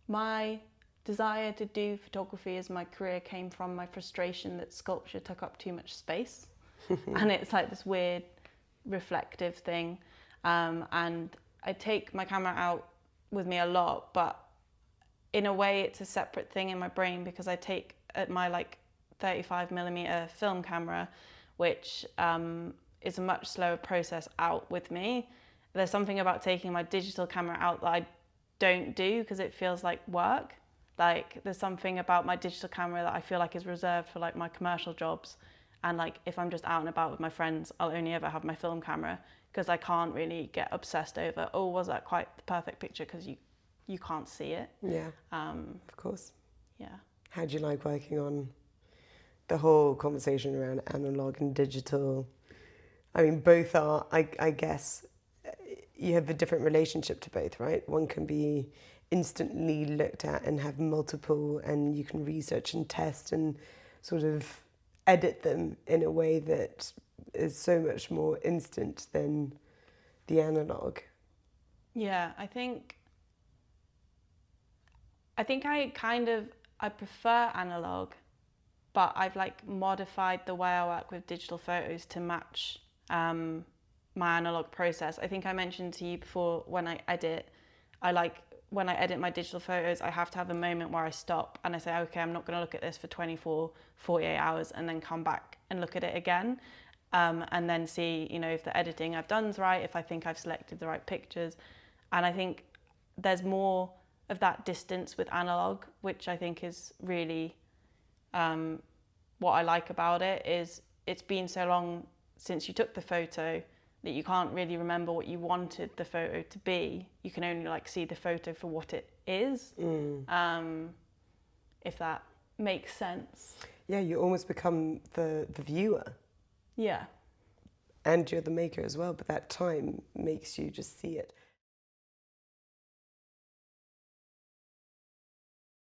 My desire to do photography as my career came from my frustration that sculpture took up too much space. And it's like this weird reflective thing. And I take my camera out with me a lot, but in a way it's a separate thing in my brain because I take my like 35mm film camera, which is a much slower process out with me. There's something about taking my digital camera out that I don't do because it feels like work. Like there's something about my digital camera that I feel like is reserved for like my commercial jobs. And like if I'm just out and about with my friends, I'll only ever have my film camera because I can't really get obsessed over, oh, was that quite the perfect picture? Because you can't see it. Yeah, of course. Yeah. How do you like working on the whole conversation around analog and digital? I mean, both are, I guess, you have a different relationship to both, right? One can be instantly looked at and have multiple, and you can research and test and sort of edit them in a way that is so much more instant than the analog. Yeah, I think I prefer analog, but I've like modified the way I work with digital photos to match my analog process. I think I mentioned to you before, when I edit my digital photos, I have to have a moment where I stop and I say, okay, I'm not going to look at this for 24, 48 hours and then come back and look at it again. And then see, you know, if the editing I've done is right, if I think I've selected the right pictures. And I think there's more of that distance with analog, which I think is really what I like about it. Is it's been so long since you took the photo that you can't really remember what you wanted the photo to be. You can only like see the photo for what it is, if that makes sense. Yeah, you almost become the viewer. Yeah. And you're the maker as well, but that time makes you just see it.